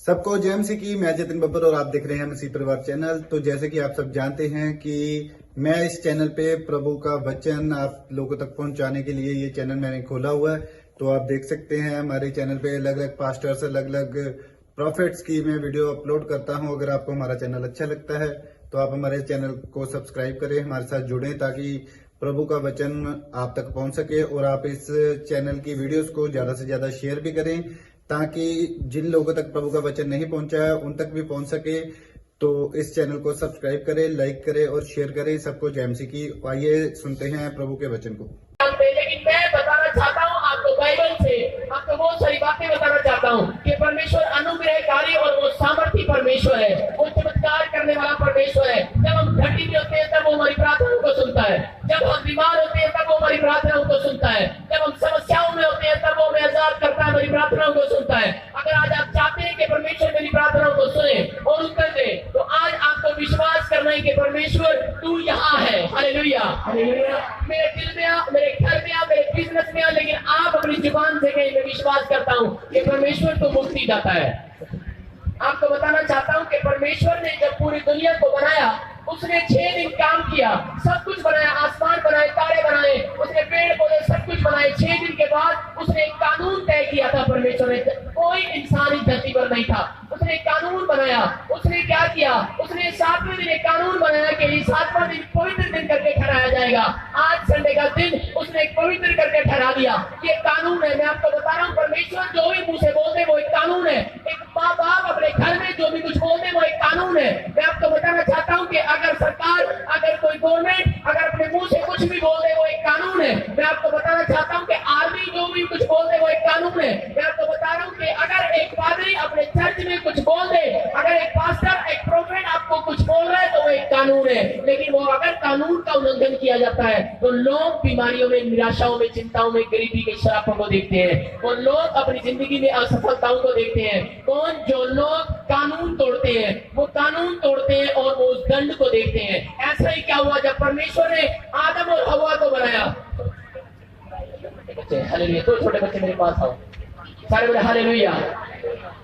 सबको जेएमसी की मैं जतिन बब्बर और आप देख रहे हैं मसीह परिवार चैनल। तो जैसे कि आप सब जानते हैं कि मैं इस चैनल पे प्रभु का वचन आप लोगों तक पहुंचाने के लिए ये चैनल मैंने खोला हुआ है। तो आप देख सकते हैं हमारे चैनल पे अलग अलग पास्टर्स, अलग अलग प्रॉफिट्स की मैं वीडियो अपलोड करता हूं। अगर आपको हमारा चैनल अच्छा लगता है तो आप हमारे चैनल को सब्सक्राइब करें, हमारे साथ जुड़ें ताकि प्रभु का वचन आप तक पहुंच सके। और आप इस चैनल की वीडियोस को ज्यादा से ज्यादा शेयर भी करें ताकि जिन लोगों तक प्रभु का वचन नहीं पहुंचा है उन तक भी पहुंच सके। तो इस चैनल को सब्सक्राइब करें, लाइक करें और शेयर करें सबको जेएमसी की। आइए सुनते हैं प्रभु के वचन को। लेकिन मैं बताना चाहता हूँ आपको बाइबल से, आपको बहुत सारी बातें बताना चाहता हूँ कि परमेश्वर अनुग्रहकारी और वो सामर्थी परमेश्वर है, वो चमत्कार करने वाला परमेश्वर है। जब हम घटी में होते हैं तब वो हमारी प्रार्थनाओं को सुनता है, जब हम बीमार होते हैं तब वो हमारी प्रार्थनाओं को सुनता है, जब हम समस्याओं में होते हैं तब वो हमें आजाद करता है, हमारी प्रार्थनाओं को सुनता है। अगर आज आप चाहते हैं कि परमेश्वर मेरी प्रार्थनाओं को सुने और उत्तर दे, तो आज आपको विश्वास करना है कि परमेश्वर तू यहाँ है। Hallelujah, hallelujah. मेरे दिल में आ, मेरे घर में आ, मेरे बिजनेस में आ, लेकिन आप अपनी जुबान से कहीं मैं विश्वास करता हूँ कि परमेश्वर तो मुक्ति दाता है। आपको बताना चाहता हूँ कि परमेश्वर ने जब पूरी दुनिया को बनाया, उसने 6 दिन काम किया, सब कुछ बनाया, आसमान बनाए, तारे बनाए, उसने पेड़ पौधे सब कुछ बनाए। 6 दिन के बाद उसने एक कानून तय किया था। परमेश्वर ने, कोई इंसान इस धरती पर नहीं था, उसने एक कानून बनाया। उसने क्या किया, उसने 7वें दिन एक कानून बनाया कि 7वां दिन पवित्र दिन करके ठहराया जाएगा। आज संडे का दिन उसने एक पवित्र करके ठहरा दिया। ये कानून है, मैं आपको बता रहा हूँ। परमेश्वर जो भी मुंह से बोलते वो एक कानून है। एक माँ बाप अपने घर में जो भी कुछ बोलते वो एक कानून है। मैं आपको बताना चाहता हूँ कि अगर सरकार, अगर कोई गवर्नमेंट अगर अपने मुंह से कुछ भी बोल दे वो एक कानून है। मैं आपको बताना चाहता हूँ कि आर्मी जो भी कुछ बोल दे वो एक कानून है। मैं आपको बता रहा हूँ कि अगर एक पादरी अपने चर्च में कुछ बोल दे, अगर एक पास्टर, एक प्रोफेट आपको कुछ बोल रहा है तो वो एक कानून है। लेकिन वो अगर कानून का उल्लंघन किया जाता है तो लोग बीमारियों में, निराशाओं में, चिंताओं में, गरीबी के श्रापों को देखते हैं। वो लोग अपनी जिंदगी में असफलताओं को देखते हैं। कौन? जो लोग कानून तोड़ते हैं, वो कानून तोड़ते हैं और वो उस दंड को देखते हैं। ऐसा ही क्या हुआ जब परमेश्वर ने आदम और हवा को बनाया। हालेलुया। तो छोटे बच्चे मेरे पास आओ, सारे बोले हालेलुया।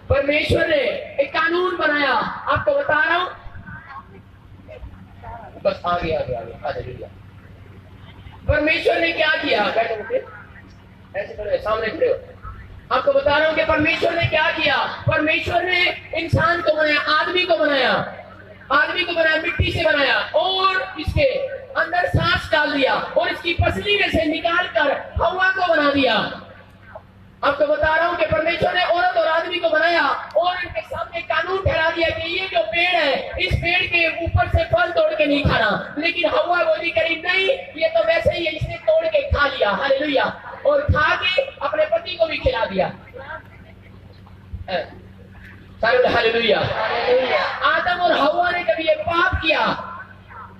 परमेश्वर ने एक कानून बनाया। आपको बता रहा हूं, बस आगे आगे आगे। हालेलुया। परमेश्वर ने क्या किया? बैठो बेटे, ऐसे खड़े सामने खड़े हो। आपको बता रहा हूं कि परमेश्वर ने क्या किया। परमेश्वर ने इंसान को बनाया, आदमी को बनाया, आदमी को बनाया, मिट्टी से बनाया और इसके अंदर सांस डाल दिया और इसकी पसली में से निकाल कर हवा को बना दिया। आपको बता रहा हूं कि परमेश्वर ने औरत और आदमी को बनाया और इनके सामने कानून ठहरा दिया कि ये जो पेड़ है, इस पेड़ के ऊपर से फल तोड़ के नहीं खाना। लेकिन हवा बोली करी नहीं, ये तो वैसे ही है, इसने तोड़ के खा लिया। हालेलुया। और खा के अपने पति को भी खिला दिया। हालेलुया। आदम और हवा ने कभी ये पाप किया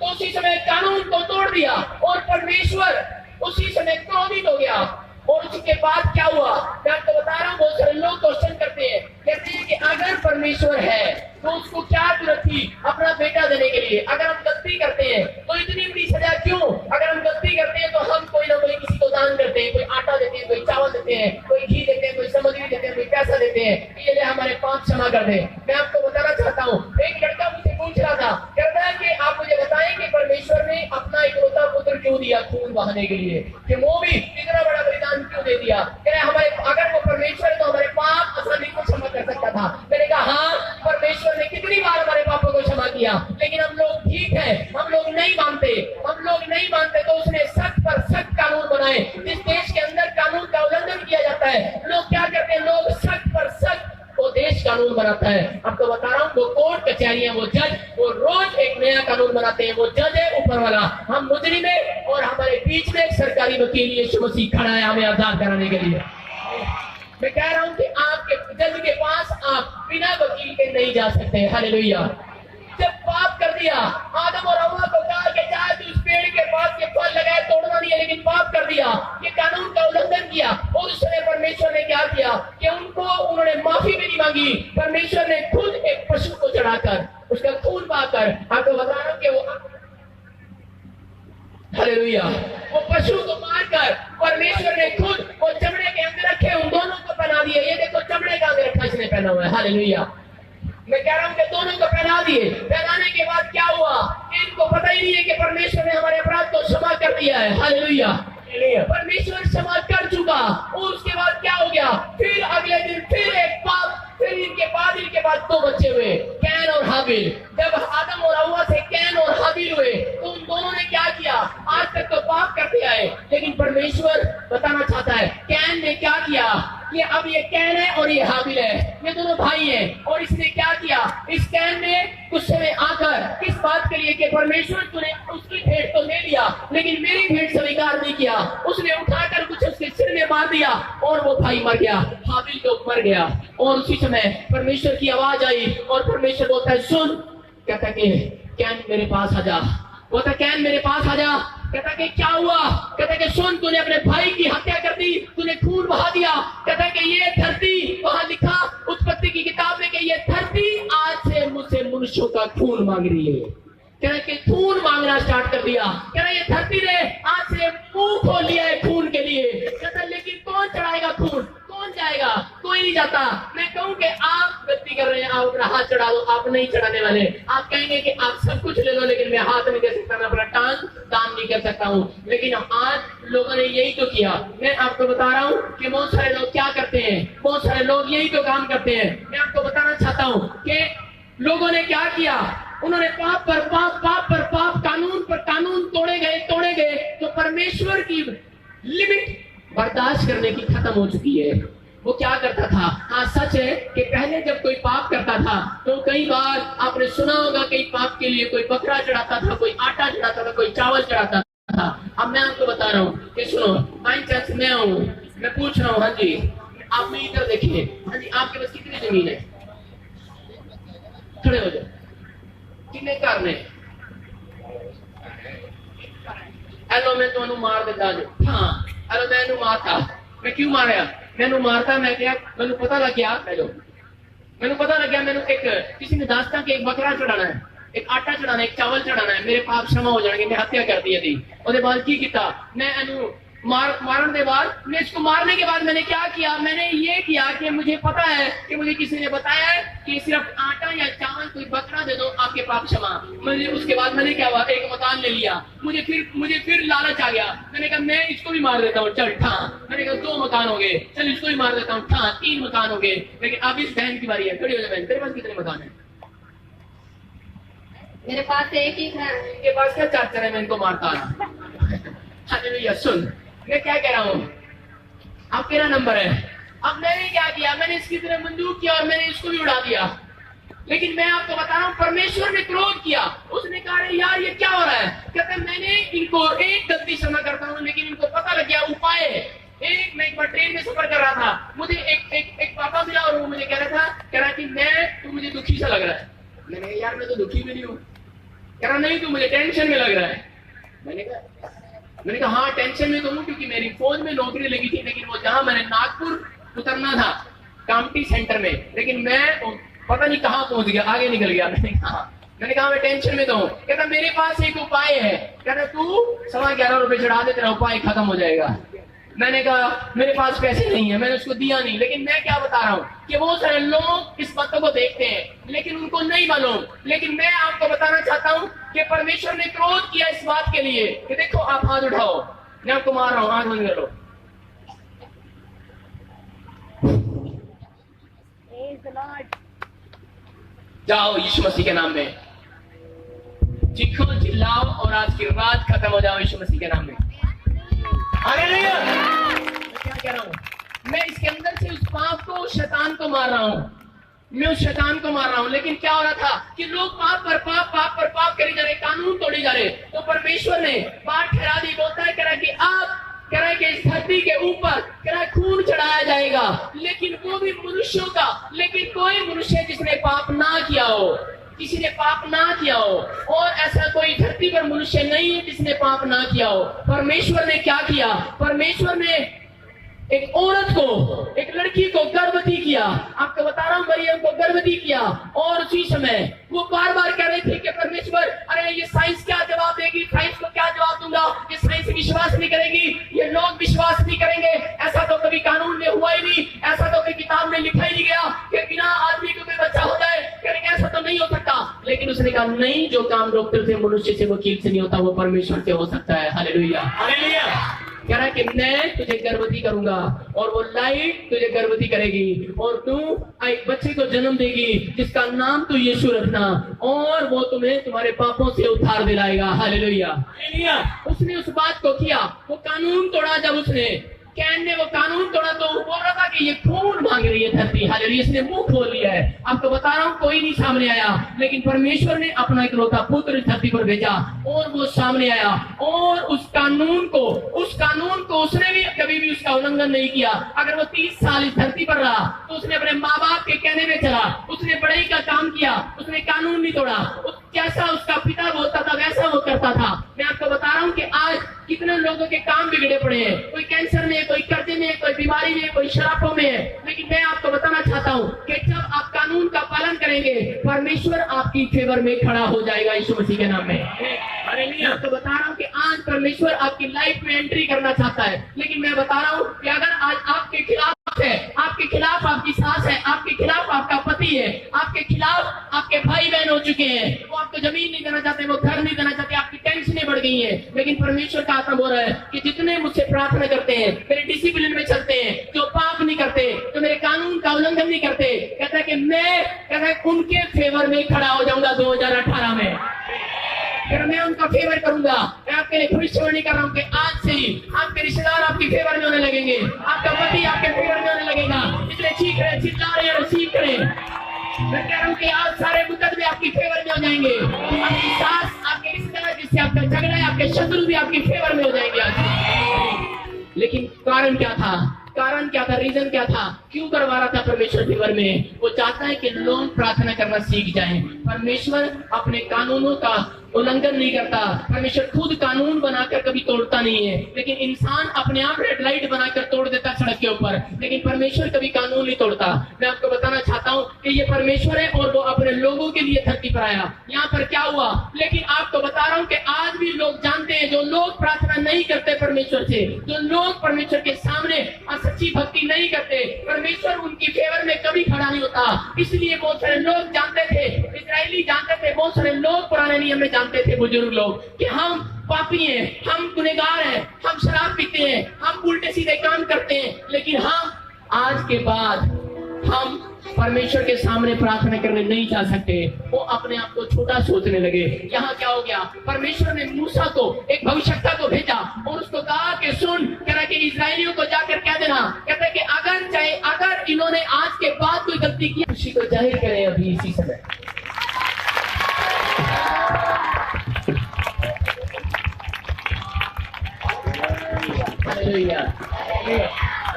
तो उसी समय कानून को तोड़ दिया और परमेश्वर उसी समय क्रोधित हो गया। और उसके बाद क्या हुआ मैं आपको बता रहा हूँ। बहुत सारे लोग क्वेश्चन करते हैं, कहते हैं कि अगर परमेश्वर है तो उसको क्या जरूरत थी अपना बेटा देने के लिए? अगर हम गलती करते हैं तो इतनी बड़ी सजा क्यों? अगर हम गलती करते हैं तो हम कोई ना कोई किसी को दान करते हैं, कोई आटा देते हैं, कोई चावल देते हैं, कोई घी देते हैं, कोई सामग्री देते हैं, कोई पैसा देते हैं, ये ले हमारे पाप क्षमा कर दे। मैं आपको बताना चाहता हूँ, एक लड़का मुझे पूछ रहा था, कहता है कि आप मुझे बताएं कि परमेश्वर ने अपना इकलौता पुत्र क्यों दिया खून बहाने के लिए, कि वो भी इतना बड़ा बलिदान क्यों दे दिया? हमारे अगर वो परमेश्वर है तो हमारे पाप आसानी को क्षमा कर सकता था। मैंने कहा हाँ, परमेश्वर ने कितनी बार हमारे पापों को क्षमा किया, लेकिन हम लोग ठीक है, हम लोग नहीं मानते, हम लोग नहीं मानते। तो उसने सख्त पर सख्त कानून बनाए। जिस देश के अंदर कानून का उल्लंघन किया जाता है, लोग क्या करते हैं? लोग सख्त पर सख्त वो देश कानून बनाता है। आपको बता रहा हूँ, वो कोर्ट कचहरियां, वो जज, वो रोज एक नया कानून बनाते हैं। वो जज है ऊपर वाला, हम मुजरिम है और हमारे बीच में एक सरकारी वकील यीशु मसीह खड़ा है हमें आजाद कराने के लिए। मैं कह रहा हूँ कि आपके जज के पास आप बिना वकील के नहीं जा सकते। हालेलुया। जब पाप कर दिया, आदम और हव्वा को कहा कि चाहे तू इस पेड़ के पास के फल लगाए, तोड़ना नहीं है, लेकिन पाप कर दिया, ये कानून का उल्लंघन किया। और उस समय परमेश्वर ने क्या किया कि उन्होंने माफी भी नहीं मांगी। परमेश्वर ने खुद एक पशु को चढ़ाकर उसका खून बहाकर, आपको बता रहा हूं कि वो हालेलुया, वो पशु को मारकर परमेश्वर ने खुद वो चमड़े के अंग रखे, उन दोनों को पहना दिया। ये देखो चमड़े का अंग रखा इसने पहना हुआ है। हालेलुया। मैं कह रहा हूँ कि दोनों को पहना दिए। पहनाने के बाद क्या हुआ, इनको पता ही नहीं है कि परमेश्वर ने हमारे अपराध को क्षमा कर दिया है। हालेलुया, परमेश्वर क्षमा कर चुका। और उसके बाद क्या हो गया, फिर अगले दिन फिर एक पाप, फिर इनके बाद दो बच्चे हुए, कैन और हाबिल। जब आदम और हव्वा से कैन और हाबिल हुए तो उन दोनों ने क्या किया, आज तक तो पाप करते आए, लेकिन परमेश्वर बताना चाहता है कैन ने क्या किया, कि अब ये कैन है और ये हाबिल है, ये दोनों भाई हैं। और इसने क्या किया, इस कैन ने गुस्से में आकर किस बात के लिए कि परमेश्वर तूने उसकी भेंट तो ले लिया लेकिन मेरी भेंट स्वीकार नहीं किया, उसने उठाकर कुछ उसके सिर में मार दिया और वो भाई मर गया, हाबिल तो मर गया। और उसी समय परमेश्वर की आवाज आई और परमेश्वर बोलता है सुन, कहता कि कैन मेरे पास आ जा, बोलता कैन मेरे पास आ जा। कहता कि क्या हुआ, कहता कि सुन, तूने अपने भाई की हत्या कर दी, तूने खून बहा दिया। कहता कि ये धरती, वहां लिखा उत्पत्ति की किताब में कि ये धरती आज से मुझसे मनुष्यों का खून मांग रही है। कह रहे कि खून मांगना स्टार्ट कर दिया। कह रहे ये धरती ने आज से मुंह खोल लिया है खून के लिए। कहता लेकिन कौन चढ़ाएगा खून, कौन जाएगा, कोई नहीं जाता। मैं कहूँ कि आप गलती कर रहे हैं, आप अपना हाथ चढ़ा दो, आप नहीं चढ़ाने वाले। आप कहेंगे कि आप सब कुछ ले लो लेकिन मैं हाथ नहीं दे सकता, मैं अपना टांग दान नहीं कर सकता हूँ। लेकिन आज लोगों ने यही तो किया। मैं आपको बता रहा हूँ कि बहुत सारे लोग क्या करते हैं, बहुत सारे लोग यही तो काम करते हैं। मैं आपको बताना चाहता हूँ कि लोगों ने क्या किया, उन्होंने पाप पर पाप, पाप पर पाप, कानून पर कानून तोड़े गए तो परमेश्वर की लिमिट बर्दाश्त करने की खत्म हो चुकी है। वो क्या करता था, हाँ सच है कि पहले जब कोई पाप करता था तो कई बार आपने सुना होगा कई पाप के लिए कोई बकरा चढ़ाता था, कोई आटा चढ़ाता था, कोई चावल चढ़ाता था। अब मैं आपको बता रहा हूँ कि सुनो, बाई चांस मैं हूँ, मैं पूछ रहा हूँ, हाँ जी आप मैं इधर देखिए, हाँ जी आपके पास कितनी जमीन है, खड़े हो जाओ, कितने घर ने, हेलो मैं तुम्हें मार देता जो, हाँ हेलो मैं मारता, मैं क्यों मारा, मैंने मारता, मैं क्या मैंने पता लग गया, मैंने पता लग गया, मैंने एक किसी ने दास्ता के एक बकरा चढ़ाना है, एक आटा चढ़ाना है, एक चावल चढ़ाना है, मेरे पाप क्षमा हो जाएंगे, मैं हत्या कर दी थी। उसके बाद की किया, मैं मारने के बाद, मैं इसको मारने के बाद मैंने क्या किया, मैंने ये किया कि मुझे पता है कि मुझे किसी ने बताया है कि सिर्फ आटा या चावल कोई बकरा दे दो आपके पाप क्षमा। मुझे उसके बाद मैंने क्या हुआ, एक मकान ले लिया, मुझे फिर लालच आ गया, मैंने कहा मैं इसको भी मार देता हूँ, चल ठा, मैंने कहा 2 मकान हो गए, चल इसको भी मार देता हूँ, ठा 3 मकान हो गए। लेकिन अब इस बहन की बारी है, खड़ी हो जाए बहन, तेरे पास कितने मकान है? मेरे पास एक ही है। इनके पास क्या चार्जर है, मैं इनको मारता हालेलुया। सुन मैं क्या कह रहा हूँ, अब तेरा नंबर है। अब मैंने क्या किया, मैंने इसकी तरह बंदूक किया और मैंने इसको भी उड़ा दिया। लेकिन मैं आपको बता रहा हूँ परमेश्वर ने क्रोध किया, उसने कहा यार ये क्या हो रहा है, कहते मैंने इनको एक गलती क्षमा करता हूँ लेकिन इनको पता लग गया उपाय है। मैं एक बार ट्रेन में सफर कर रहा था, मुझे एक पापा मिला और वो मुझे कह रहा कि मैं तू मुझे दुखी सा लग रहा है। मैंने कहा यार मैं तो दुखी भी नहीं हूँ। कह रहा नहीं तू मुझे टेंशन में लग रहा है। मैंने कहा हाँ टेंशन में तो हूँ क्योंकि मेरी फौज में नौकरी लगी थी, लेकिन वो जहां मैंने नागपुर उतरना था कामटी सेंटर में, लेकिन मैं पता नहीं कहाँ पहुंच गया, आगे निकल गया। मैंने कहा मैं टेंशन में तो हूँ। कहता मेरे पास एक उपाय है, कहता तू 11.25 रुपए चढ़ा दे, तेरा उपाय खत्म हो जाएगा। मैंने कहा मेरे पास पैसे नहीं है, मैंने उसको दिया नहीं। लेकिन मैं क्या बता रहा हूँ कि बहुत सारे लोग इस बातों को देखते हैं लेकिन उनको नहीं मालूम। लेकिन मैं आपको बताना चाहता हूँ कि परमेश्वर ने क्रोध किया इस बात के लिए कि देखो आप हाथ उठाओ, मैं आपको मार रहा हूँ, हाथ बंद करो। जाओ यीशु मसीह के नाम में चीखो चिल्लाओ और आज की रात खत्म हो जाओ यीशु मसीह के नाम में। हालेलुया। मैं क्या कह रहा हूँ, मैं इसके अंदर से उस पाप को, उस शैतान को मार रहा हूँ, मैं उस शैतान को मार रहा हूँ। लेकिन क्या हो रहा था कि लोग पाप पर पाप करे जा रहे, कानून तोड़े जा रहे। तो परमेश्वर ने बात ठहरा दी, बोलता है कह रहा है कि इस धरती के ऊपर कह रहा है खून चढ़ाया जाएगा, लेकिन वो भी मनुष्यों का। लेकिन कोई मनुष्य जिसने पाप ना किया हो, किसी ने पाप ना किया हो, और ऐसा कोई धरती पर मनुष्य नहीं है जिसने पाप ना किया हो। परमेश्वर ने क्या किया, परमेश्वर ने एक औरत को, एक लड़की को गर्भवती किया। आपको बता रहा हूँ मरियम को गर्भवती किया। और उसी समय वो बार बार कह रही थी कि परमेश्वर अरे ये साइंस क्या जवाब देगी, साइंस को क्या जवाब दूंगा, ये साइंस विश्वास नहीं करेगी, ये लोग विश्वास नहीं करेंगे, ऐसा तो कभी कानून में हुआ ही नहीं, ऐसा तो कभी किताब में लिखा ही नहीं गया कि बिना आदमी को कोई बच्चा हो जाए। उसने कहा नहीं, जो काम डॉक्टर से, मनुष्य से, वकील से नहीं होता वो परमेश्वर से हो सकता है। Hallelujah, hallelujah. कह रहा कि मैं तुझे गर्भवती करूंगा और वो लाइट तुझे गर्भवती करेगी और तू एक बच्चे को जन्म देगी जिसका नाम तू यीशु रखना और वो तुम्हें तुम्हारे पापों से उद्धार दिलाएगा। Hallelujah, hallelujah. उसने उस बात को किया, वो कानून तोड़ा। जब उसने कैन ने वो कानून तोड़ा तो बोल रहा था कि ये खून मांग रही है धरती। हालेलुया, इसने मुंह खोल लिया है। आपको बता रहा हूँ कोई नहीं सामने आया, लेकिन परमेश्वर ने अपना इकलौता पुत्र इस धरती पर भेजा और वो सामने आया और उस कानून को उसने भी कभी भी उसका उल्लंघन नहीं किया। अगर वो 30 साल इस धरती पर रहा तो उसने अपने माँ बाप के कहने में चला, उसने बड़ाई का काम किया, उसने कानून नहीं तोड़ा। जैसा उसका पिता बोलता था वैसा वो करता था। मैं आपको बता रहा हूँ कि आज कितने लोगों के काम बिगड़े पड़े हैं, कोई कैंसर में है, कोई कर्जे में है, कोई बीमारी में है, कोई शराबों में है। लेकिन मैं आपको बताना चाहता हूँ कि जब आप कानून का पालन करेंगे परमेश्वर आपकी फेवर में खड़ा हो जाएगा यीशु मसीह के नाम में। मैं आपको बता रहा हूँ कि आज परमेश्वर आपकी लाइफ में एंट्री करना चाहता है, लेकिन मैं बता रहा हूँ कि अगर आज आपके खिलाफ है, आपके खिलाफ आपकी सास है, आपके खिलाफ आपका पति है, आपके खिलाफ आपके भाई बहन हो चुके हैं, वो आपको जमीन नहीं देना चाहते, वो घर नहीं देना चाहते, आपकी टेंशनें बढ़ गई हैं, लेकिन परमेश्वर का आत्मा बोल रहा है कि जितने मुझसे प्रार्थना करते हैं, मेरे डिसिप्लिन में चलते हैं, जो पाप नहीं करते, जो मेरे कानून का उल्लंघन नहीं करते, कहता है कि मैं उनके फेवर में खड़ा हो जाऊंगा 2018 में। फिर मैं उनका फेवर करूंगा। मैं आपके लिए भविष्यवाणी कर रहा हूँ कि आज से ही आपके रिश्तेदार आपकी फेवर में होने लगेंगे, आपका पति आपके फेवर में होने लगेगा। इसलिए चीख रहे, चिल्ला रहे और सीख रहे। मैं कह रहा हूँ कि आज सारे मुकदमे आपकी फेवर में हो जाएंगे। आपकी सास, आपके रिश्तेदार जिससे आपका झगड़ा है, आपके शत्रु भी आपकी फेवर में हो जाएंगे आज। लेकिन कारण क्या था? रीजन क्या था? क्यों करवा रहा था परमेश्वर फेवर में? वो चाहता है कि लोग प्रार्थना करना सीख जाएं। परमेश्वर अपने कानूनों का उल्लंघन नहीं करता। परमेश्वर खुद कानून बनाकर कभी तोड़ता नहीं है, लेकिन इंसान अपने आप रेड लाइट बनाकर तोड़ देता सड़क के ऊपर, लेकिन परमेश्वर कभी कानून नहीं तोड़ता। मैं आपको बताना चाहता हूँ कि ये परमेश्वर है और वो अपने लोगों के लिए धरती पर आया। यहाँ पर क्या हुआ? लेकिन आपको बता रहा हूँ कि आज भी लोग जानते हैं, जो लोग प्रार्थना नहीं करते परमेश्वर से, जो लोग परमेश्वर के सामने सच्ची भक्ति नहीं करते, परमेश्वर उनकी फेवर में कभी खड़ा नहीं होता। इसलिए बहुत सारे लोग जानते थे, इस्राएली जानते थे, बहुत सारे लोग पुराने नियम में जानते थे, बुजुर्ग लोग, कि हम पापी हैं, हम गुनहगार हैं, हम शराब पीते हैं, हम उल्टे सीधे काम करते हैं, लेकिन हम आज के बाद हम परमेश्वर के सामने प्रार्थना करने नहीं जा सकते। वो अपने आप को छोटा सोचने लगे। यहाँ क्या हो गया? परमेश्वर ने मूसा को, एक भविष्यवक्ता को भेजा और उसको कहा कि सुन, कह रहा कि इस्राएलियों को जाकर कह देना, कहता है कि अगर इन्होंने आज के बाद कोई गलती की, खुशी को जाहिर करें अभी इसी समय।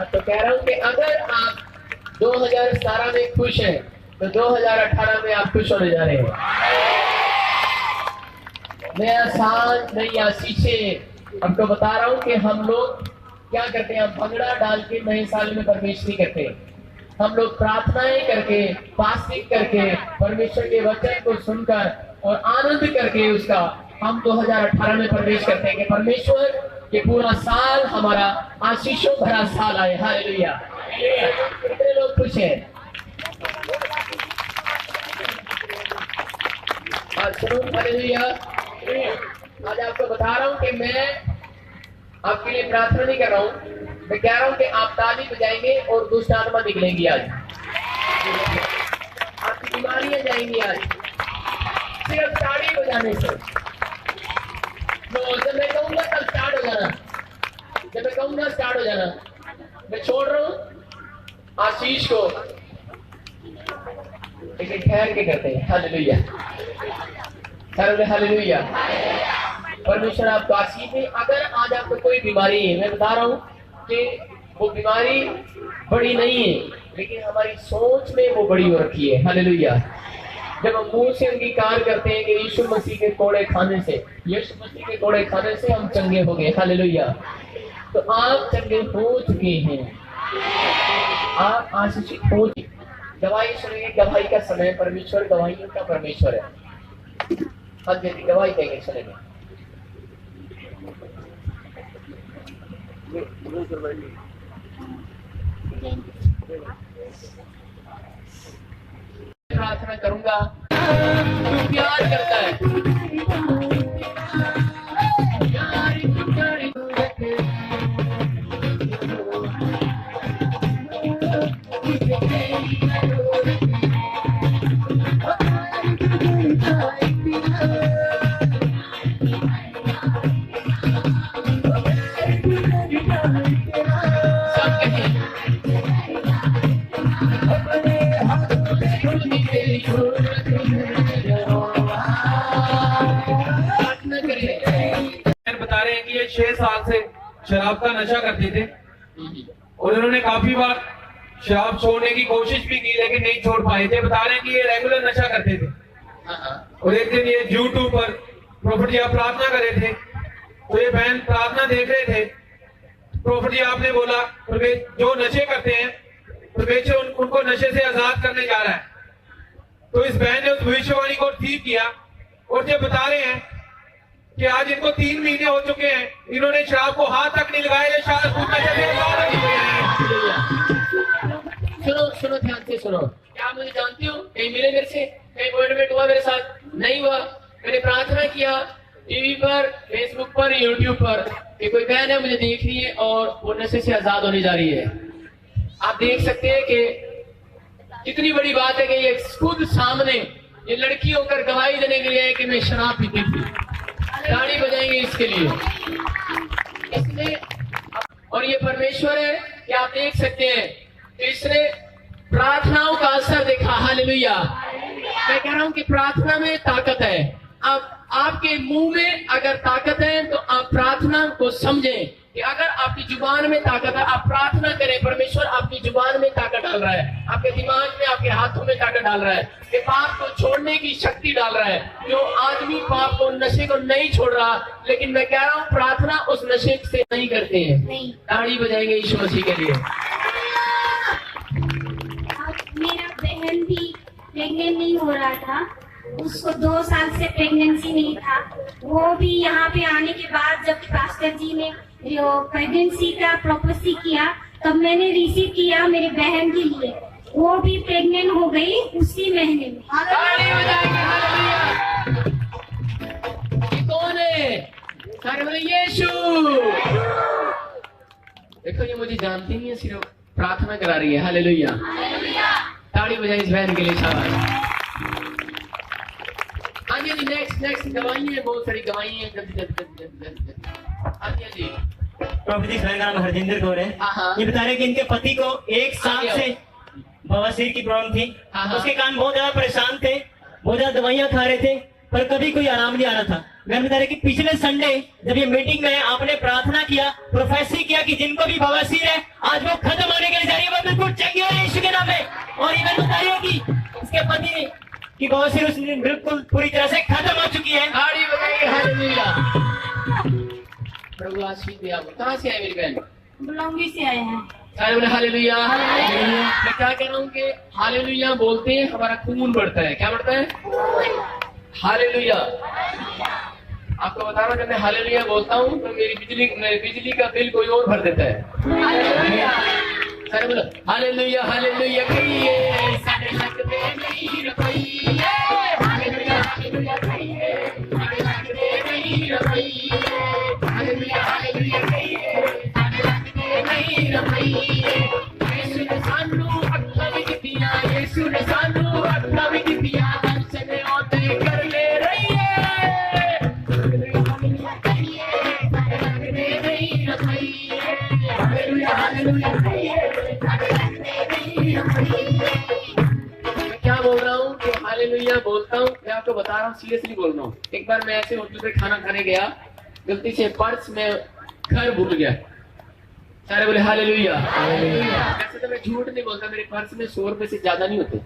तो कह रहा हूँ कि अगर आप 2017 में खुश हैं तो 2018 में आप खुश होने जा रहे हैं। नया साल, नई आशीषें। आपको बता रहा हूँ कि हम लोग क्या करते हैं? हम भंगड़ा डाल के नए साल में प्रवेश नहीं करते। हम लोग प्रार्थनाएं करके, फास्टिंग करके, परमेश्वर के वचन को सुनकर और आनंद करके उसका हम 2018 में प्रवेश करते हैं कि परमेश्वर कि पूरा साल हमारा आशीषों भरा साल आए। हालेलुया। कितने लोग खुश हैं? हालेलुया। आज आपको बता रहा हूँ कि मैं आपके लिए प्रार्थना नहीं कर रहा हूँ, मैं कह रहा हूँ कि आप ताली बजाएंगे और दुष्ट आत्मा निकलेंगी। आज आपकी बीमारियां जाएंगी आज सिर्फ ताली बजाने से। तो जब मैं कहूंगा तब स्टार्ट हो जाना, जब मैं कहूंगा स्टार्ट हो जाना। मैं छोड़ रहा हूं आशीष को, लेकिन ठहर के करते हैं। Hallelujah, hallelujah. परमेश्वर आपको आशीष दे। अगर आज आपको कोई बीमारी है, मैं बता रहा हूं कि वो बीमारी बड़ी नहीं है, लेकिन हमारी सोच में वो बड़ी हो रखी है। हालेलुया। जब हम मुंह से अंगीकार करते हैं कि यीशु मसीह के कोड़े खाने से, यीशु मसीह के कोड़े खाने से हम चंगे हो गए। हालेलुया। तो आप चंगे हो चुके हैं, आप आशीषित हो चुके। गवाही सुनेंगे, गवाही का समय। परमेश्वर गवाहियों का परमेश्वर है। हम जल्दी गवाही देंगे, सुनेंगे। प्रार्थना करूंगा तू प्यार करता है। बता रहे हैं कि ये 6 साल से शराब का नशा करते थे और उन्होंने काफी बार शराब छोड़ने की कोशिश भी की लेकिन नहीं छोड़ पाए थे। बता रहे हैं कि ये रेगुलर नशा करते थे और एक दिन ये यूट्यूब पर प्रॉफिट जी आप प्रार्थना कर रहे थे तो ये बहन प्रार्थना देख रहे थे। प्रॉफिट जी आपने बोला जो नशे करते हैं परमेश्वर उनको नशे से आजाद करने जा रहा है। तो इस बहन ने उस भविष्यवाणी को ठीक किया और ये बता रहे हैं कि आज इनको 3 महीने हो चुके हैं, इन्होंने शराब को हाथ तक नहीं लगाया। ये शायद सुनो ध्यान से सुनो। क्या मुझे जानती हो? कहीं मिले मेरे से, कहीं अपॉइंटमेंट हुआ मेरे साथ? नहीं हुआ। मैंने प्रार्थना किया टीवी पर, फेसबुक पर, यूट्यूब पर कि कोई बहन है मुझे देख रही है और वो नशे से आजाद होने जा रही है। आप देख सकते हैं कि कितनी बड़ी बात है कि ये खुद सामने ये लड़की होकर गवाही देने के लिए है कि मैं शराब पीती थी। ताड़ी बजाएंगे इसके लिए, इसने और ये परमेश्वर है कि आप देख सकते हैं कि इसने प्रार्थनाओं का असर देखा। हालेलुया। मैं कह रहा हूं कि प्रार्थना में ताकत है। अब आपके मुंह में अगर ताकत है तो आप प्रार्थना को समझें कि अगर आपकी जुबान में ताकत है आप प्रार्थना करें। परमेश्वर आपकी जुबान में ताकत डाल रहा है, आपके दिमाग में, आपके हाथों में ताकत डाल रहा है कि पाप को छोड़ने की शक्ति डाल रहा है। जो आदमी पाप को, नशे को नहीं छोड़ रहा, लेकिन मैं कह रहा हूँ प्रार्थना उस नशे से नहीं करते हैं। ताड़ी बजाएंगे यीशु मसीह के लिए। मेरा बहन भी प्रेग्नेंट नहीं हो रहा था, उसको 2 साल से प्रेगनेंसी नहीं था। वो भी यहाँ पे आने के बाद जब पास्टर जी ने जो प्रेगनेंसी का प्रोपोसी किया तब मैंने रिसीव किया मेरी बहन के लिए। वो भी प्रेग्नेंट हो गई उसी महीने में। ताड़ी बजाएंगे। हालेलुया। ये कौन है? सारे बोले यीशु। देखो ये मुझे जानती नहीं है, सिर्फ प्रार्थना करा रही है। हालेलुया। ताड़ी बजाई इस बहन के लिए। शाबाश। हाँ जी नेक्स्ट गवाही है, बहुत सारी गवाही है। हाँ जी प्रॉफिट जी का नाम हरजिंदर कौर है। हाँ। ये बता रहे हैं कि इनके पति को 1 साल से बवासीर की प्रॉब्लम थी। हाँ। उसके कान बहुत ज्यादा परेशान थे, बहुत ज्यादा दवाइयां खा रहे थे पर कभी कोई आराम नहीं आ रहा था। मैं बता रहे कि पिछले संडे जब ये मीटिंग में आपने प्रार्थना किया, प्रोफेसी किया कि जिनको भी बवासीर है आज वो खत्म होने के लिए जा रही है, वो बिल्कुल चंगी हो रही है यीशु के नाम में। और ये मैं बता रही हूँ कि इसके पति की बवासीर उसने बिल्कुल पूरी तरह से खत्म हो चुकी है। ताड़ी बजाइए। हालेलुया। प्रभु आशीष दे आपको। कहाँ से आए मेरी बहन? बुलंगी से आए हैं। सारे बोले हालेलुया। मैं क्या कह रहा हूँ कि हालेलुया बोलते हैं हमारा खून बढ़ता है। क्या बढ़ता है? हालेलुया। आपको बता रहा हूँ जब मैं हालेलुया बोलता हूँ तो मेरी बिजली का बिल कोई और भर देता है। सारे बोलो हालेलुया हालेलुया कहिए, सारे हक दे नहीं रखिए। हालेलुया हालेलुया कहिए, सारे हक दे नहीं रखिए। हालेलुया हालेलुया कहिए, सारे हक दे नहीं रखिए। यीशु ने सानू अक्खां विच दित्तियां, यीशु ने सानू अक्खां विच दित्तियां, दर्शन ओते कर ले रहिए। हालेलुया हालेलुया कहिए, सारे हक दे नहीं रखिए। हालेलुया हालेलुया कहिए। मैं क्या बोल रहा हूँ कि हालेलुया बोलता हूँ, मैं आपको बता रहा हूँ, सीरियसली बोल रहा हूँ। एक बार मैं ऐसे होटल पे खाना खाने गया, गलती से पर्स में घर भूल गया। सारे बोले हालेलुया। वैसे तो मैं झूठ नहीं बोलता, मेरे पर्स में 100 रुपए से ज्यादा नहीं होते।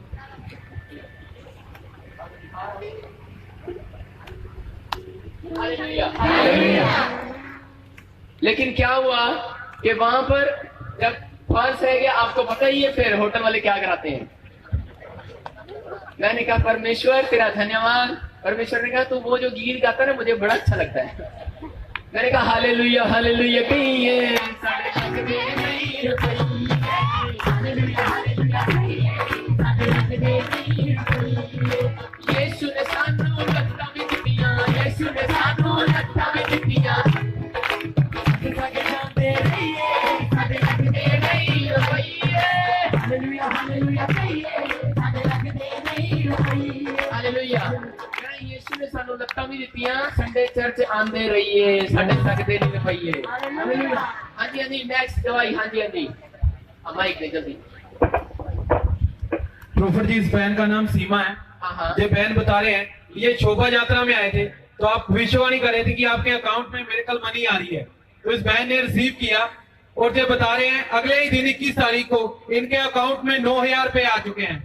हालेलुया। लेकिन क्या हुआ कि वहां पर जब पर्स रह गया, आपको पता ही है फिर होटल वाले क्या कराते हैं। मैंने कहा परमेश्वर तेरा धन्यवाद। परमेश्वर ने कहा तू वो जो गीत गाता है ना मुझे बड़ा अच्छा लगता है। मैंने कहा हालेलुया हालेलुया कहिए, सारे हक दे नहीं रखिए। हालेलुया हालेलुया कहिए, सारे हक दे नहीं रखिए। ਹਾਲੇਲੂਇਆ। ਕਹਿੰਦਾ ਯੀਸ਼ੂ ਨੇ ਸਾਨੂੰ ਲੱਤਾਂ ਵੀ ਦਿੱਤੀਆਂ, ਸੰਡੇ ਚਰਚ ਆਂਦੇ ਰਹੀਏ, ਸਾਡੇ ਸਕਦੇ ਨਹੀਂ ਰੁਪਈਏ। ਹਾਲੇਲੂਇਆ। ਹਾਂਜੀ ਹਾਂਜੀ, ਨੈਕਸਟ ਗਵਾਹੀ। ਹਾਂਜੀ ਹਾਂਜੀ, माइक दे जल्दी। प्रोफेट जी, इस बहन का नाम सीमा है। हाँ। ये बहन बता रहे हैं ये शोभा यात्रा में आए थे तो आप भविष्यवाणी कर रहे थे कि आपके अकाउंट में मिरेकल मनी आ रही है, तो इस बहन ने रिसीव किया और ये बता रहे हैं अगले ही दिन 21 तारीख को इनके अकाउंट में 9,000 रुपए आ चुके हैं।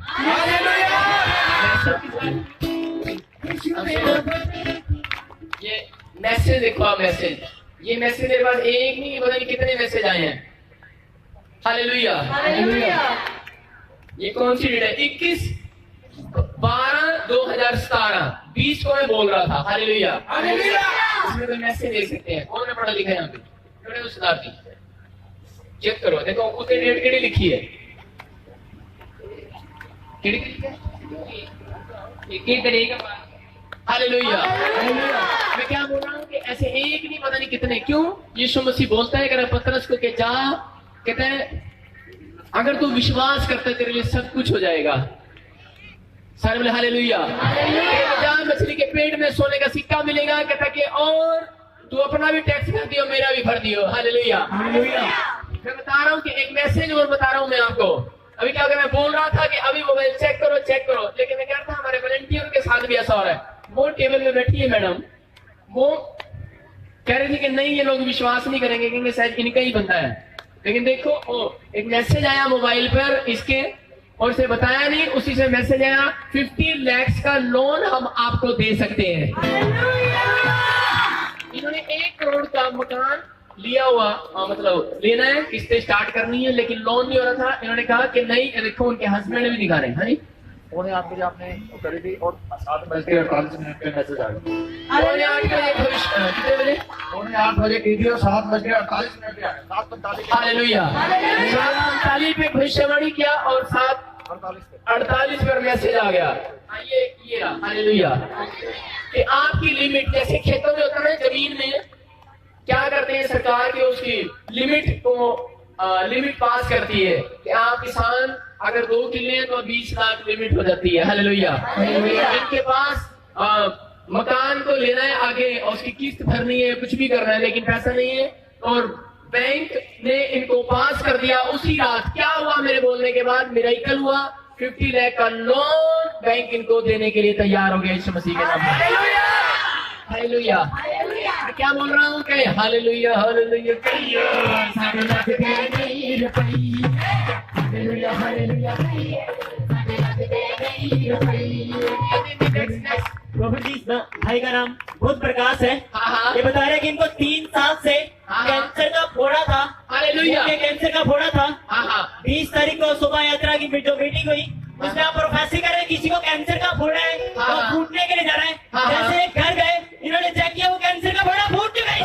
ये मैसेज देखो आप, मैसेज, ये मैसेज मेरे पास एक नहीं पता नहीं कितने मैसेज आए हैं। Hallelujah hallelujah. ये कौन सी डेट है? 21/12/2017, 20 को मैं बोल रहा था। Hallelujah hallelujah. इसमें तो मैसेज देख सकते हैं, कौन ने पढ़ा लिखा है यहाँ पे? थोड़े उस्ताद चेक करो, देखो उसने डेट केड़ी लिखी है, केड़ी लिखी है? 21 तारीख। Hallelujah hallelujah. मैं क्या बोल रहा हूँ कि ऐसे एक नहीं पता नहीं कितने। क्यों? यीशु मसीह बोलता है अगर पतरस को के जा, कहते हैं अगर तू विश्वास करता है तेरे लिए सब कुछ हो जाएगा। सारे बोले हालेलुया। मछली के पेट में सोने का सिक्का मिलेगा, कहता कि और तू अपना भी टैक्स भर दियो, मेरा भी भर दियो। Hallelujah hallelujah. मैं बता रहा हूँ कि एक मैसेज और बता रहा हूँ मैं आपको। अभी क्या मैं बोल रहा था कि अभी मोबाइल चेक करो चेक करो, लेकिन मैं कह रहा था हमारे वॉलंटियर के साथ भी ऐसा हो रहा है। वो टेबल में बैठी है मैडम, वो कह रही थी कि नहीं ये लोग विश्वास नहीं करेंगे, क्योंकि शायद इनका ही बंदा है। लेकिन देखो एक मैसेज आया मोबाइल पर इसके, और इसे बताया नहीं, उसी से मैसेज आया 50 लाख का लोन हम आपको दे सकते हैं। इन्होंने 1 करोड़ का मकान लिया हुआ, मतलब लेना है, किस्तें स्टार्ट करनी है, लेकिन लोन नहीं हो रहा था। इन्होंने कहा कि नहीं, देखो उनके हस्बैंड भी दिखा रहे हैं। हाँ जी, उन्हें आपके लिए आपने करी थी और 7:48 पे मैसेज आ गया। उन्होंने 8 बजे कितने बजे? उन्हें 8 बजे की थी और 7:48 पे आया। 7:45 हालेलुया 7:48 पे भविष्यवाणी किया और 7:48 पर मैसेज आ गया। ये रहा। हालेलुया। कि आपकी लिमिट, जैसे खेतों में होता है, जमीन में क्या करते हैं सरकार की उसकी लिमिट को लिमिट पास करती है कि आप किसान अगर 2 किले हैं तो 20 लाख लिमिट हो जाती है। हालेलुया। इनके पास मकान को लेना है आगे और उसकी किस्त भरनी है, कुछ भी करना है, लेकिन पैसा नहीं है, और बैंक ने इनको पास कर दिया उसी रात। क्या हुआ मेरे बोलने के बाद? मिरेकल हुआ। 50 लाख का लोन बैंक इनको देने के लिए तैयार हो गया यीशु मसीह के नाम में। हालेलुया। मैं क्या बोल रहा हूँ कि हालेलुया हालेलुया प्रॉफिट जी, इस भाई का नाम बुद्ध प्रकाश है। हाँ। ये बता रहे हैं कि इनको 3 साल से हाँ। कैंसर का फोड़ा था। हालेलुया। कैंसर का फोड़ा था। हाँ। 20 तारीख को शोभा यात्रा की जो मीटिंग हुई उसमें आप प्रोफेसी कर रहे हैं किसी को कैंसर का फोड़ा है हाँ। वो फूटने के लिए जा रहा है। हाँ। जैसे घर गए, इन्होंने चेक किया, वो कैंसर का फोड़ा फूट चुका है।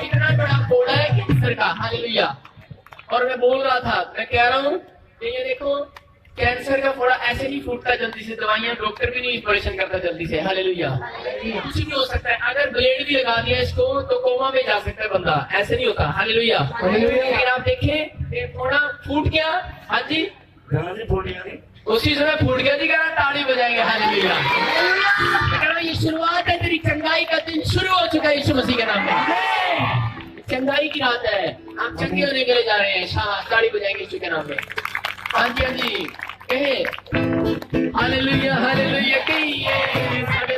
कितना बड़ा फोड़ा है कैंसर का। हालेलुया। और मैं बोल रहा था, मैं कह रहा हूँ कि ये देखो कैंसर का फोड़ा ऐसे नहीं फूटता जल्दी से, दवाइयां डॉक्टर भी नहीं ऑपरेशन करता जल्दी से। हालेलुया। कुछ भी हो सकता है, अगर ब्लेड भी लगा दिया इसको तो कोमा में जा सकता है बंदा, ऐसे नहीं होता। हालेलुया। लेकिन आप देखें ये फोड़ा फूट गया। हाँ जी, उसी समय फूट गया जी, करा ताड़ी बजाएंगे। हालेलुया। मैं कह रहा हूं ये शुरुआत है, तेरी चंगाई का दिन शुरू हो चुका है यीशु मसीह के नाम में। चंगाई की रात है, आप चंगे होने के लिए जा रहे हैं। शाबाश, ताड़ी बजाएंगे यीशु के नाम में। हाँ जी हाँ जी, कहे हालेलुया हालेलुया कहिए। साढ़े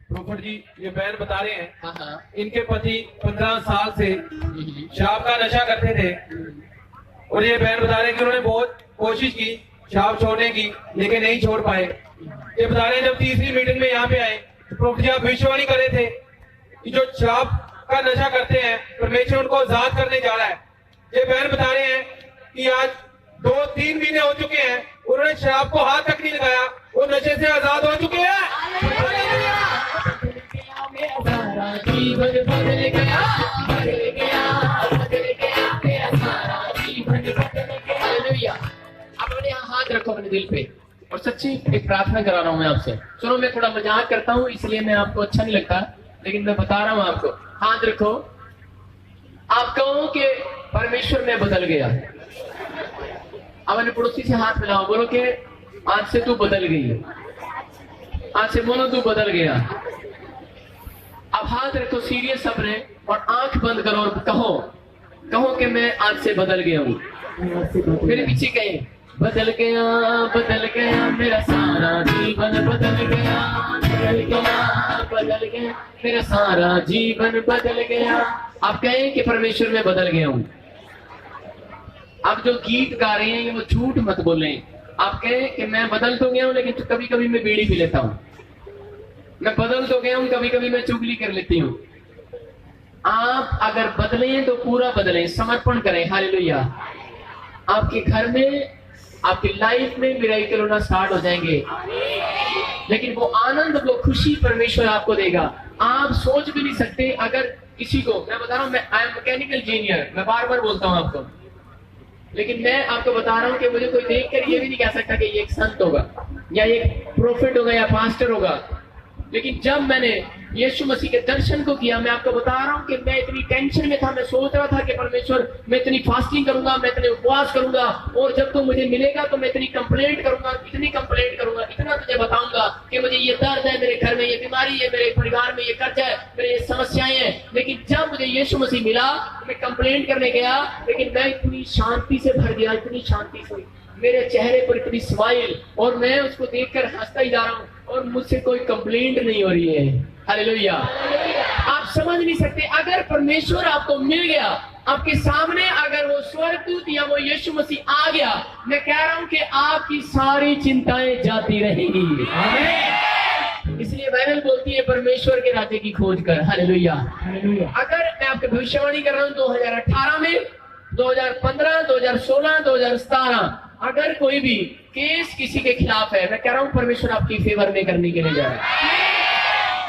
प्रोफेट जी, ये बहन बता रहे हैं हाँ। इनके पति 15 साल से शराब का नशा करते थे, और ये बहन बता रहे हैं कि उन्होंने बहुत कोशिश की शराब छोड़ने की, लेकिन नहीं छोड़ पाए। ये बता रहे हैं जब तीसरी मीटिंग में यहाँ पे आए प्रभु जी आप भविष्यवाणी कर रहे थे कि जो शराब का नशा करते हैं परमेश्वर उनको आजाद करने जा रहा है। ये बहन बता रहे हैं कि आज 2-3 महीने हो चुके हैं, उन्होंने शराब को हाथ तक नहीं लगाया, वो नशे से आजाद हो चुके हैं। सारा जीवन बदल गया, बदल गया, बदल गया, मेरा सारा जीवन बदल गया। हालेलुया। आप अपने हाथ रखो अपने दिल पे और सच्ची एक प्रार्थना करा रहा हूं मैं आपसे। सुनो, मैं थोड़ा मजाक करता हूं इसलिए मैं आपको अच्छा नहीं लगता, लेकिन मैं बता रहा हूं आपको। हाथ रखो, आप कहो कि परमेश्वर में बदल गया। अब अपने पड़ोसी से हाथ मिलाओ, बोलो कि आज से तू बदल गई, आज से बोलो तू बदल गया। अब हाथ रखो सीरियस सबने और आंख बंद करो और कहो कि मैं आज से बदल गया हूँ। मेरे पीछे कहें, बदल गया मेरा सारा जीवन बदल गया, बदल गया मेरा सारा जीवन बदल गया। आप कहें कि परमेश्वर में बदल गया हूँ। आप जो गीत गा रहे हैं वो झूठ मत बोलें। आप कहें कि मैं बदल तो गया हूँ, लेकिन कभी कभी मैं बीड़ी पी लेता हूँ। मैं बदल तो गया हूँ, कभी कभी मैं चुगली कर लेती हूँ। आप अगर बदलें तो पूरा बदलें, समर्पण करें। हालेलुया। आपके घर में, आपकी लाइफ में मिरेकल होना स्टार्ट हो जाएंगे, लेकिन वो आनंद, वो खुशी परमेश्वर आपको देगा। आप सोच भी नहीं सकते। अगर किसी को, मैं बता रहा हूँ, मैं आई एम मैकेनिकल इंजीनियर, मैं बार बार बोलता हूँ आपको, लेकिन मैं आपको बता रहा हूँ कि मुझे कोई देखकर ये भी नहीं कह सकता कि ये एक संत होगा या एक प्रोफेट होगा या पास्टर होगा। लेकिन जब मैंने यीशु मसीह के दर्शन को किया, मैं आपको बता रहा हूँ कि मैं इतनी टेंशन में था। मैं सोच रहा था कि परमेश्वर, मैं इतनी फास्टिंग करूंगा, मैं इतने उपवास करूंगा, और जब तू मुझे मिलेगा तो मैं इतनी कंप्लेंट करूंगा, इतनी कंप्लेंट करूंगा, इतना तुझे बताऊंगा कि मुझे ये दर्द है, मेरे घर में ये बीमारी है, मेरे परिवार में ये कर्ज है, मेरे ये समस्याएं हैं। लेकिन जब मुझे यीशु मसीह मिला, मैं कंप्लेंट करने गया, लेकिन मैं इतनी शांति से भर गया, इतनी शांति से, मेरे चेहरे पर इतनी स्माइल, और मैं उसको देखकर हंसता ही जा रहा हूँ और मुझसे कोई कंप्लेंट नहीं हो रही है। हालेलुया। आप समझ नहीं सकते, अगर परमेश्वर आपको मिल गया, आपके सामने अगर वो स्वर्गदूत या वो यीशु मसीह आ गया, मैं कह रहा हूं कि आपकी सारी चिंताएं जाती रहेंगी। इसलिए बाइबल बोलती है परमेश्वर के राज्य की खोज कर। हालेलुया। अगर मैं आपकी भविष्यवाणी कर रहा हूं 2018 में, 2015, 2016, 2017, अगर कोई भी केस किसी के खिलाफ है, मैं कह रहा हूं परमेश्वर आपकी फेवर में करने के लिए जा रहा है।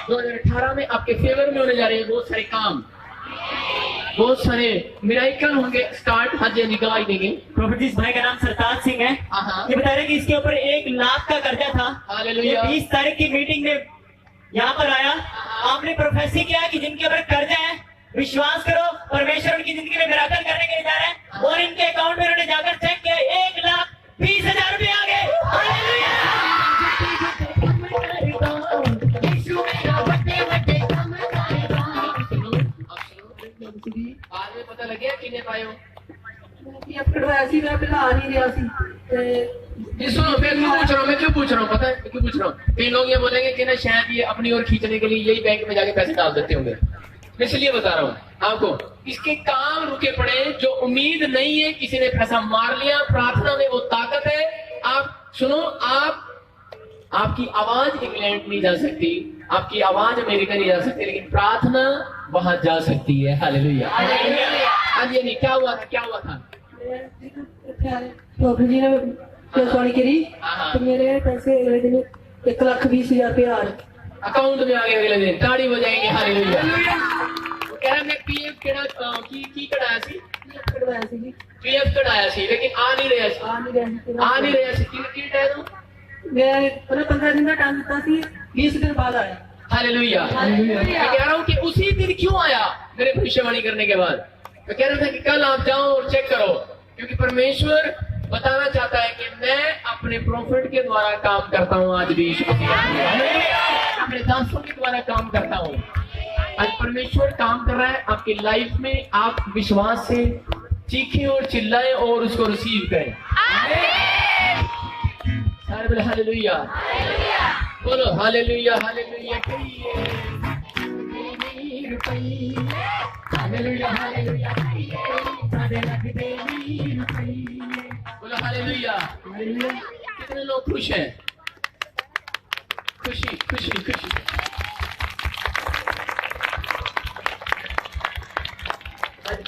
2018 में आपके फेवर में होने जा रहे हैं बहुत सारे काम, बहुत सारे मिरेकल होंगे स्टार्ट। हाँ जी, गवाही देंगे। प्रॉफिट इस भाई का नाम सरताज सिंह है। हाँ। ये बता रहे कि इसके ऊपर 1 लाख का कर्जा था। हालेलुया। 20 तारीख की मीटिंग में यहाँ पर आया, आपने प्रोफेसी किया कि जिनके ऊपर कर्जा है, विश्वास करो परमेश्वर उनकी जिंदगी में मिरेकल करने के लिए जा रहा है, और इनके अकाउंट में उन्होंने जाकर चेक किया, 1,20,000 रुपए आ गए। हालेलुया। बाद में पता लग गया किन्ने पाए हो। कटवाया सी, मैं पहले आ नहीं रहा सी। ये सुनो, मैं क्यों पूछ रहा हूँ पता है क्यों पूछ रहा हूँ? कई लोग ये बोलेंगे कि ना शायद ये अपनी ओर खींचने के लिए यही बैंक में जाके पैसे डाल देते होंगे। मैं इसलिए बता रहा हूँ आपको, इसके काम रुके पड़े। जो उम्मीद नहीं है, किसी ने पैसा मार लिया, प्रार्थना में वो ताकत है। आप सुनो, आपकी आवाज इंग्लैंड नहीं जा सकती, आपकी आवाज अमेरिका नहीं जा सकती, लेकिन प्रार्थना वहां जा सकती है। हालेलुया। आज ये नहीं, क्या हुआ था? प्रभु जी ने भविष्यवाणी करी तो मेरे पैसे अगले दिन 1,20,000 रुपये आ रहे अकाउंट में आ गए अगले दिन। ताड़ी हो जाएंगे। हालेलुया। वो कह रहा मैं पीएफ केड़ा की कढ़ाया सी, कटवाया सी, पीएफ कढ़ाया सी, लेकिन आ नहीं रहा सी। आ नहीं रहा सी। की टाइम तो मैं 15 दिन का टाइम दिता सी, 20 दिन बाद आया। हालेलुया। मैं कह रहा हूँ कि उसी दिन क्यों आया मेरे भविष्यवाणी करने के बाद? मैं कह रहा था कि कल आप जाओ और चेक करो, क्योंकि परमेश्वर बताना चाहता है कि मैं अपने प्रॉफिट के द्वारा काम करता हूँ। आज भी अपने दासों के द्वारा काम करता हूँ। आज परमेश्वर काम कर रहा है आपकी लाइफ में। आप विश्वास से चीखें और चिल्लाएं और उसको रिसीव करें। सारे बोले हालेलुया। बोलो हालेलुया, हालेलुया। Hallelujah, hallelujah. बोलो हालेलुया। कितने लोग खुश हैं? खुशी खुशी खुशी।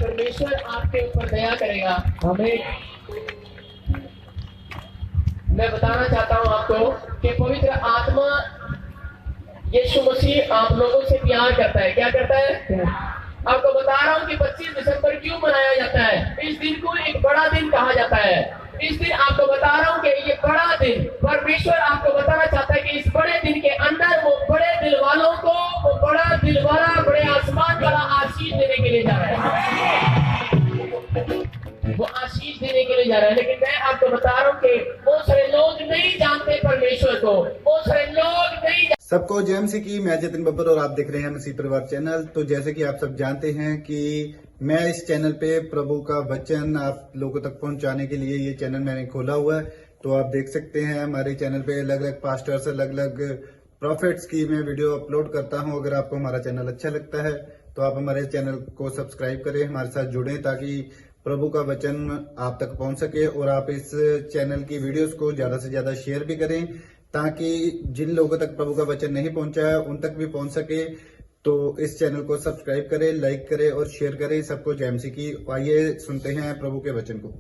परमेश्वर आपके ऊपर दया करेगा। हमें मैं बताना चाहता हूँ आपको कि पवित्र आत्मा यीशु मसीह आप लोगों से प्यार करता है। क्या करता है? आपको बता रहा हूँ कि 25 दिसंबर क्यों मनाया जाता है। इस दिन को एक बड़ा दिन कहा जाता है। इस दिन आपको बता रहा हूँ कि ये बड़ा दिन परमेश्वर आपको बताना चाहता है कि इस बड़े दिन के अंदर वो बड़े दिल वालों को वो बड़ा दिल वाला बड़े आसमान वाला आशीष देने के लिए जा रहा है। वो आशीष देने के लिए जा रहा है। लेकिन मैं आपको बता रहा हूँ कि बहुत सारे लोग नहीं जानते परमेश्वर को, बहुत सारे लोग नहीं। सबको जय मसीह की। मैं जतिन बब्बर और आप देख रहे हैं मसीह परिवार चैनल। तो जैसे कि आप सब जानते हैं कि मैं इस चैनल पे प्रभु का वचन आप लोगों तक पहुंचाने के लिए ये चैनल मैंने खोला हुआ है। तो आप देख सकते हैं हमारे चैनल पे अलग अलग पास्टर्स, अलग अलग प्रॉफिट्स की मैं वीडियो अपलोड करता हूं। अगर आपको हमारा चैनल अच्छा लगता है तो आप हमारे चैनल को सब्सक्राइब करें, हमारे साथ जुड़ें ताकि प्रभु का वचन आप तक पहुंच सके। और आप इस चैनल की वीडियोस को ज्यादा से ज्यादा शेयर भी करें ताकि जिन लोगों तक प्रभु का वचन नहीं पहुंचा है उन तक भी पहुंच सके। तो इस चैनल को सब्सक्राइब करें, लाइक करें और शेयर करें। सबको जय मसीह की। आइए सुनते हैं प्रभु के वचन को।